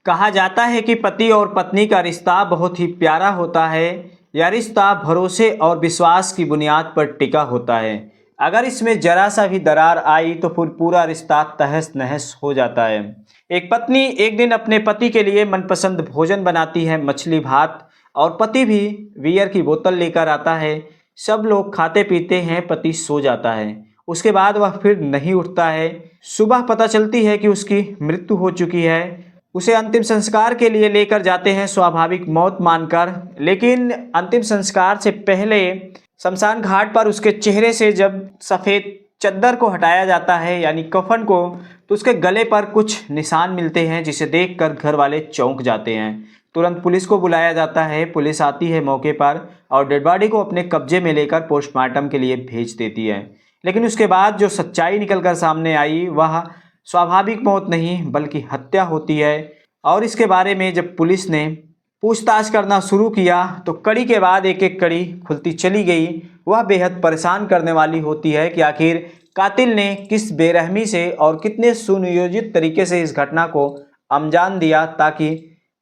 कहा जाता है कि पति और पत्नी का रिश्ता बहुत ही प्यारा होता है। यह रिश्ता भरोसे और विश्वास की बुनियाद पर टिका होता है। अगर इसमें जरा सा भी दरार आई तो फिर पूरा रिश्ता तहस नहस हो जाता है। एक पत्नी एक दिन अपने पति के लिए मनपसंद भोजन बनाती है, मछली भात, और पति भी बियर की बोतल लेकर आता है। सब लोग खाते पीते हैं, पति सो जाता है। उसके बाद वह फिर नहीं उठता है। सुबह पता चलती है कि उसकी मृत्यु हो चुकी है। उसे अंतिम संस्कार के लिए लेकर जाते हैं, स्वाभाविक मौत मानकर। लेकिन अंतिम संस्कार से पहले शमशान घाट पर उसके चेहरे से जब सफ़ेद चद्दर को हटाया जाता है, यानी कफन को, तो उसके गले पर कुछ निशान मिलते हैं, जिसे देखकर घर वाले चौंक जाते हैं। तुरंत पुलिस को बुलाया जाता है। पुलिस आती है मौके पर और डेड बॉडी को अपने कब्जे में लेकर पोस्टमार्टम के लिए भेज देती है। लेकिन उसके बाद जो सच्चाई निकलकर सामने आई वह स्वाभाविक मौत नहीं बल्कि हत्या होती है। और इसके बारे में जब पुलिस ने पूछताछ करना शुरू किया तो कड़ी के बाद एक एक कड़ी खुलती चली गई। वह बेहद परेशान करने वाली होती है कि आखिर कातिल ने किस बेरहमी से और कितने सुनियोजित तरीके से इस घटना को अंजाम दिया ताकि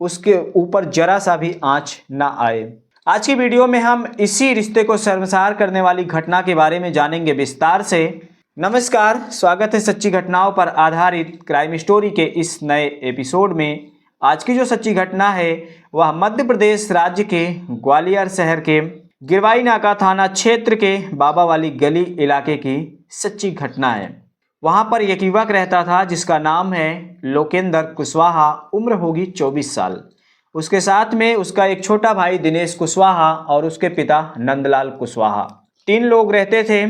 उसके ऊपर जरा सा भी आंच ना आए। आज की वीडियो में हम इसी रिश्ते को शर्मसार करने वाली घटना के बारे में जानेंगे विस्तार से। नमस्कार, स्वागत है सच्ची घटनाओं पर आधारित क्राइम स्टोरी के इस नए एपिसोड में। आज की जो सच्ची घटना है वह मध्य प्रदेश राज्य के ग्वालियर शहर के गिरवाई नाका थाना क्षेत्र के बाबा वाली गली इलाके की सच्ची घटना है। वहां पर एक युवक रहता था जिसका नाम है लोकेंद्र कुशवाहा। उम्र होगी 24 साल। उसके साथ में उसका एक छोटा भाई दिनेश कुशवाहा और उसके पिता नंदलाल कुशवाहा। 3 लोग रहते थे।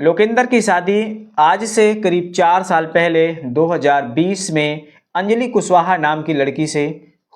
लोकेंद्र की शादी आज से करीब 4 साल पहले 2020 में अंजलि कुशवाहा नाम की लड़की से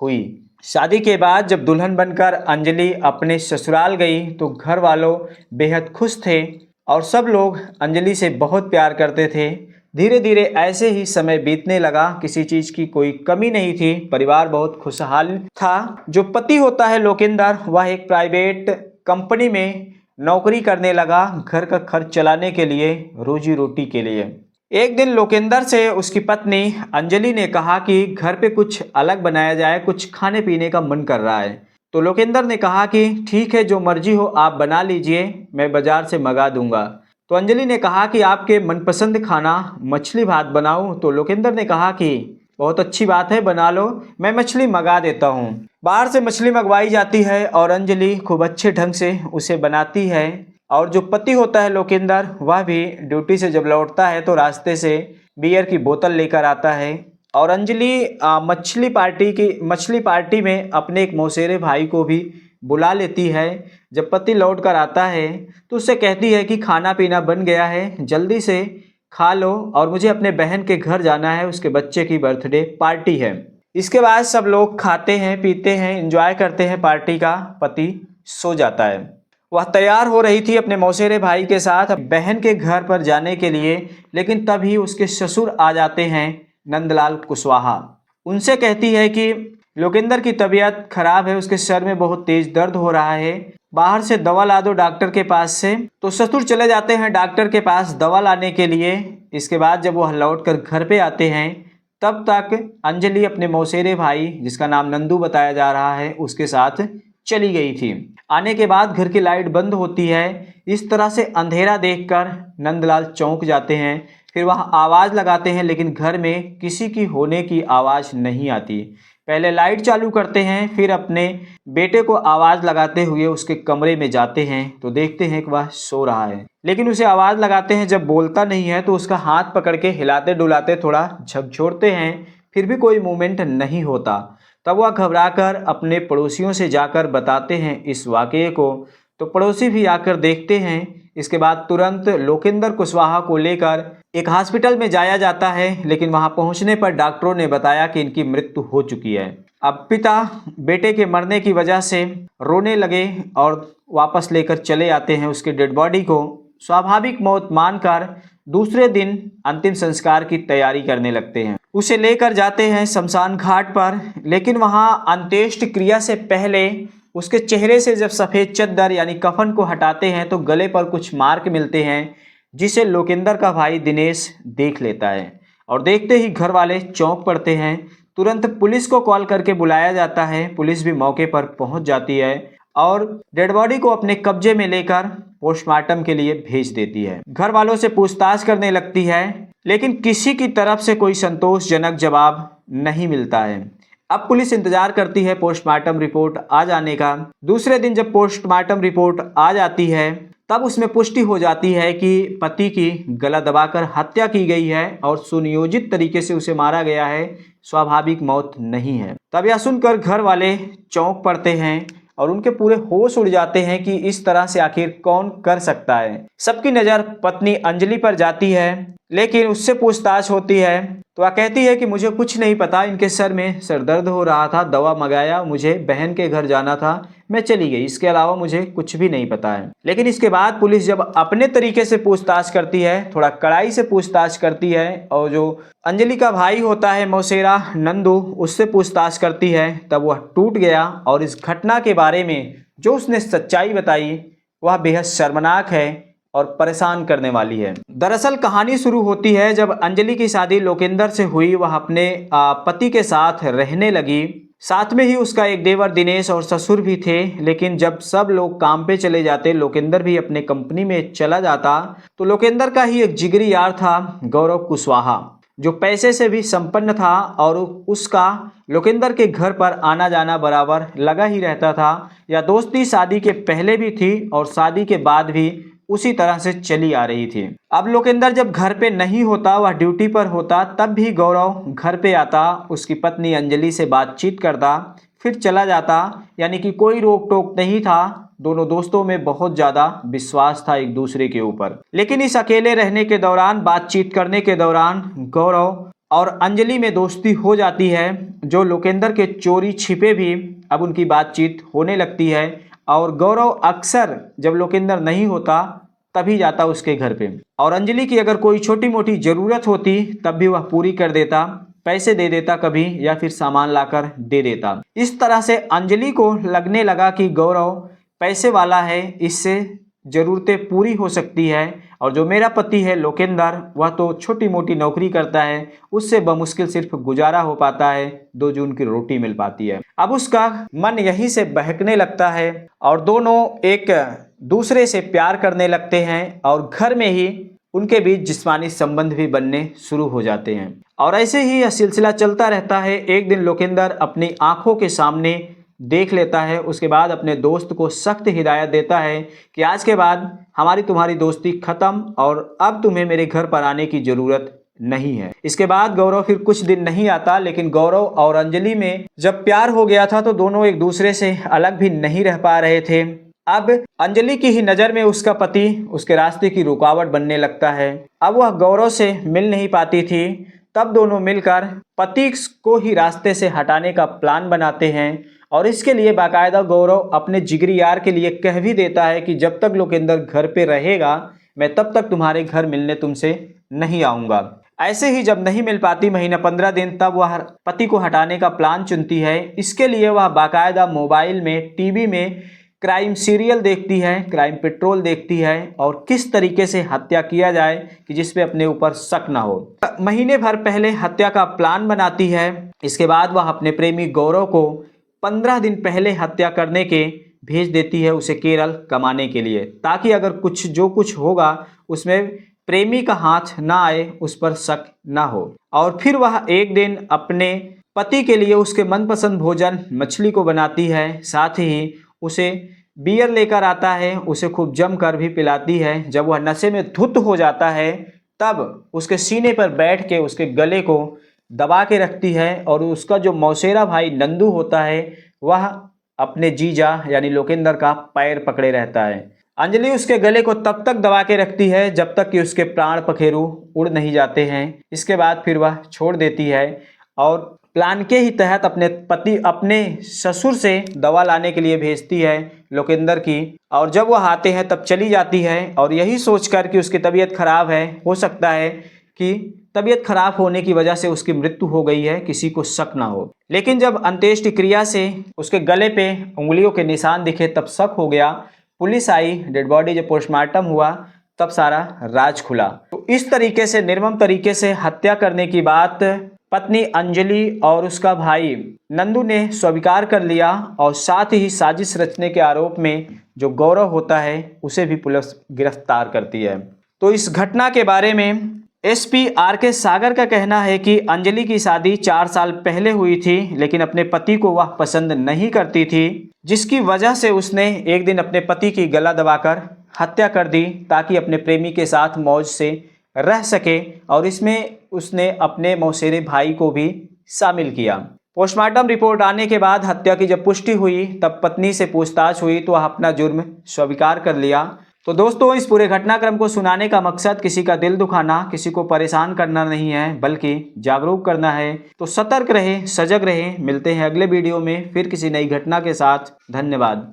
हुई। शादी के बाद जब दुल्हन बनकर अंजलि अपने ससुराल गई तो घर वालों बेहद खुश थे और सब लोग अंजलि से बहुत प्यार करते थे। धीरे धीरे ऐसे ही समय बीतने लगा, किसी चीज़ की कोई कमी नहीं थी। परिवार बहुत खुशहाल था। जो पति होता है लोकेंद्र, वह एक प्राइवेट कंपनी में नौकरी करने लगा, घर का खर्च चलाने के लिए, रोजी रोटी के लिए। एक दिन लोकेंद्र से उसकी पत्नी अंजलि ने कहा कि घर पे कुछ अलग बनाया जाए, कुछ खाने पीने का मन कर रहा है। तो लोकेंद्र ने कहा कि ठीक है, जो मर्जी हो आप बना लीजिए, मैं बाजार से मंगा दूंगा। तो अंजलि ने कहा कि आपके मनपसंद खाना मछली भात बनाऊं। तो लोकेंद्र ने कहा कि बहुत अच्छी बात है, बना लो, मैं मछली मंगा देता हूँ। बाहर से मछली मंगवाई जाती है और अंजलि खूब अच्छे ढंग से उसे बनाती है। और जो पति होता है लोकेंद्र, वह भी ड्यूटी से जब लौटता है तो रास्ते से बियर की बोतल लेकर आता है। और अंजलि मछली पार्टी में अपने एक मौसेरे भाई को भी बुला लेती है। जब पति लौट कर आता है तो उससे कहती है कि खाना पीना बन गया है, जल्दी से खा लो और मुझे अपने बहन के घर जाना है, उसके बच्चे की बर्थडे पार्टी है। इसके बाद सब लोग खाते हैं, पीते हैं, एंजॉय करते हैं पार्टी का। पति सो जाता है। वह तैयार हो रही थी अपने मौसेरे भाई के साथ बहन के घर पर जाने के लिए, लेकिन तभी उसके ससुर आ जाते हैं, नंदलाल कुशवाहा। उनसे कहती है कि लोकेंद्र की तबीयत खराब है, उसके सर में बहुत तेज दर्द हो रहा है, बाहर से दवा ला दो डॉक्टर के पास से। तो ससुर चले जाते हैं डॉक्टर के पास दवा लाने के लिए। इसके बाद जब वह लौटकर घर पे आते हैं तब तक अंजलि अपने मौसेरे भाई, जिसका नाम नंदू बताया जा रहा है, उसके साथ चली गई थी। आने के बाद घर की लाइट बंद होती है। इस तरह से अंधेरा देखकर नंदलाल चौंक जाते हैं। फिर वह आवाज़ लगाते हैं, लेकिन घर में किसी की होने की आवाज़ नहीं आती। पहले लाइट चालू करते हैं, फिर अपने बेटे को आवाज़ लगाते हुए उसके कमरे में जाते हैं तो देखते हैं कि वह सो रहा है। लेकिन उसे आवाज़ लगाते हैं, जब बोलता नहीं है तो उसका हाथ पकड़ के हिलाते डुलाते थोड़ा झकझोरते हैं, फिर भी कोई मूवमेंट नहीं होता। तब वह घबराकर अपने पड़ोसियों से जाकर बताते हैं इस वाक़ये को। तो पड़ोसी भी आकर देखते हैं। इसके बाद तुरंत लोकेंद्र कुशवाहा को लेकर एक हॉस्पिटल में जाया जाता है, लेकिन वहां पहुंचने पर डॉक्टरों ने बताया कि इनकी मृत्यु हो चुकी है। अब पिता बेटे के मरने की वजह से रोने लगे और वापस लेकर चले आते हैं उसके डेड बॉडी को। स्वाभाविक मौत मानकर दूसरे दिन अंतिम संस्कार की तैयारी करने लगते हैं। उसे लेकर जाते हैं शमशान घाट पर, लेकिन वहां अंत्येष्टि क्रिया से पहले उसके चेहरे से जब सफ़ेद चद्दर यानी कफन को हटाते हैं तो गले पर कुछ मार्क मिलते हैं, जिसे लोकेंद्र का भाई दिनेश देख लेता है। और देखते ही घर वाले चौंक पड़ते हैं। तुरंत पुलिस को कॉल करके बुलाया जाता है। पुलिस भी मौके पर पहुंच जाती है और डेड बॉडी को अपने कब्जे में लेकर पोस्टमार्टम के लिए भेज देती है। घर वालों से पूछताछ करने लगती है, लेकिन किसी की तरफ से कोई संतोषजनक जवाब नहीं मिलता है। अब पुलिस इंतजार करती है पोस्टमार्टम रिपोर्ट आ जाने का। दूसरे दिन जब पोस्टमार्टम रिपोर्ट आ जाती है तब उसमें पुष्टि हो जाती है कि पति की गला दबाकर हत्या की गई है और सुनियोजित तरीके से उसे मारा गया है, स्वाभाविक मौत नहीं है। तब यह सुनकर घर वाले चौंक पड़ते हैं और उनके पूरे होश उड़ जाते हैं कि इस तरह से आखिर कौन कर सकता है। सबकी नज़र पत्नी अंजलि पर जाती है, लेकिन उससे पूछताछ होती है तो वह कहती है कि मुझे कुछ नहीं पता, इनके सर में सर दर्द हो रहा था, दवा मंगाया, मुझे बहन के घर जाना था, मैं चली गई, इसके अलावा मुझे कुछ भी नहीं पता है। लेकिन इसके बाद पुलिस जब अपने तरीके से पूछताछ करती है, थोड़ा कड़ाई से पूछताछ करती है और जो अंजलि का भाई होता है मौसेरा नंदू, उससे पूछताछ करती है, तब वह टूट गया और इस घटना के बारे में जो उसने सच्चाई बताई वह बेहद शर्मनाक है और परेशान करने वाली है। दरअसल कहानी शुरू होती है जब अंजलि की शादी लोकेंद्र से हुई। वह अपने पति के साथ रहने लगी, साथ में ही उसका एक देवर दिनेश और ससुर भी थे। लेकिन जब सब लोग काम पे चले जाते, लोकेंद्र भी अपने कंपनी में चला जाता, तो लोकेंद्र का ही एक जिगरी यार था गौरव कुशवाहा, जो पैसे से भी संपन्न था और उसका लोकेंद्र के घर पर आना जाना बराबर लगा ही रहता था। यह दोस्ती शादी के पहले भी थी और शादी के बाद भी उसी तरह से चली आ रही थी। अब लोकेंद्र जब घर पे नहीं होता, वह ड्यूटी पर होता, तब भी गौरव घर पे आता, उसकी पत्नी अंजलि से बातचीत करता, फिर चला जाता। यानी कि कोई रोक टोक नहीं था। दोनों दोस्तों में बहुत ज़्यादा विश्वास था एक दूसरे के ऊपर। लेकिन इस अकेले रहने के दौरान, बातचीत करने के दौरान गौरव और अंजलि में दोस्ती हो जाती है, जो लोकेंद्र के चोरी छिपे भी अब उनकी बातचीत होने लगती है। और गौरव अक्सर जब लोकेंद्र नहीं होता तभी जाता उसके घर पे, और अंजलि की अगर कोई छोटी मोटी ज़रूरत होती तब भी वह पूरी कर देता, पैसे दे देता कभी, या फिर सामान लाकर दे देता। इस तरह से अंजलि को लगने लगा कि गौरव पैसे वाला है, इससे ज़रूरतें पूरी हो सकती है, और जो मेरा पति है लोकेंद्र, वह तो छोटी मोटी नौकरी करता है, उससे बमुश्किल सिर्फ गुजारा हो पाता है, 2 जून की रोटी मिल पाती है। अब उसका मन यहीं से बहकने लगता है और दोनों एक दूसरे से प्यार करने लगते हैं और घर में ही उनके बीच जिस्मानी संबंध भी बनने शुरू हो जाते हैं। और ऐसे ही यह सिलसिला चलता रहता है। एक दिन लोकेंद्र अपनी आंखों के सामने देख लेता है, उसके बाद अपने दोस्त को सख्त हिदायत देता है कि आज के बाद हमारी तुम्हारी दोस्ती खत्म और अब तुम्हें मेरे घर पर आने की ज़रूरत नहीं है। इसके बाद गौरव फिर कुछ दिन नहीं आता, लेकिन गौरव और अंजलि में जब प्यार हो गया था तो दोनों एक दूसरे से अलग भी नहीं रह पा रहे थे। अब अंजलि की ही नज़र में उसका पति उसके रास्ते की रुकावट बनने लगता है। अब वह गौरव से मिल नहीं पाती थी, तब दोनों मिलकर पति को ही रास्ते से हटाने का प्लान बनाते हैं। और इसके लिए बाकायदा गौरव अपने जिगरी यार के लिए कह भी देता है कि जब तक लोकेंद्र घर पे रहेगा मैं तब तक तुम्हारे घर मिलने तुमसे नहीं आऊँगा। ऐसे ही जब नहीं मिल पाती महीना 15 दिन, तब वह पति को हटाने का प्लान चुनती है। इसके लिए वह बाकायदा मोबाइल में, टीवी में क्राइम सीरियल देखती है, क्राइम पेट्रोल देखती है और किस तरीके से हत्या किया जाए कि जिसपे अपने ऊपर शक ना हो। महीने भर पहले हत्या का प्लान बनाती है। इसके बाद वह अपने प्रेमी गौरव को 15 दिन पहले हत्या करने के भेज देती है, उसे केरल कमाने के लिए, ताकि अगर जो कुछ होगा उसमें प्रेमी का हाथ ना आए, उस पर शक ना हो। और फिर वह एक दिन अपने पति के लिए उसके मनपसंद भोजन मछली को बनाती है, साथ ही उसे बियर लेकर आता है, उसे खूब जम कर भी पिलाती है। जब वह नशे में धुत हो जाता है तब उसके सीने पर बैठ के उसके गले को दबा के रखती है और उसका जो मौसेरा भाई नंदू होता है वह अपने जीजा यानी लोकेंद्र का पैर पकड़े रहता है। अंजलि उसके गले को तब तक दबा के रखती है जब तक कि उसके प्राण पखेरु उड़ नहीं जाते हैं। इसके बाद फिर वह छोड़ देती है और प्लान के ही तहत अपने ससुर से दवा लाने के लिए भेजती है लोकेंद्र की। और जब वह आते हैं तब चली जाती है और यही सोचकर कि उसकी तबीयत खराब है, हो सकता है कि तबीयत खराब होने की वजह से उसकी मृत्यु हो गई है, किसी को शक ना हो। लेकिन जब अंत्येष्टि क्रिया से उसके गले पे उंगलियों के निशान दिखे तब शक हो गया। पुलिस आई, डेड बॉडी जब पोस्टमार्टम हुआ तब सारा राज खुला। तो इस तरीके से निर्मम तरीके से हत्या करने की बात पत्नी अंजलि और उसका भाई नंदू ने स्वीकार कर लिया और साथ ही साजिश रचने के आरोप में जो गौरव होता है उसे भी पुलिस गिरफ्तार करती है। तो इस घटना के बारे में एसपी आर.के. सागर का कहना है कि अंजलि की शादी 4 साल पहले हुई थी, लेकिन अपने पति को वह पसंद नहीं करती थी, जिसकी वजह से उसने एक दिन अपने पति की गला दबाकर हत्या कर दी ताकि अपने प्रेमी के साथ मौज से रह सके, और इसमें उसने अपने मौसेरे भाई को भी शामिल किया। पोस्टमार्टम रिपोर्ट आने के बाद हत्या की जब पुष्टि हुई तब पत्नी से पूछताछ हुई तो वह अपना जुर्म स्वीकार कर लिया। तो दोस्तों, इस पूरे घटनाक्रम को सुनाने का मकसद किसी का दिल दुखाना, किसी को परेशान करना नहीं है, बल्कि जागरूक करना है। तो सतर्क रहे, सजग रहे। मिलते हैं अगले वीडियो में फिर किसी नई घटना के साथ। धन्यवाद।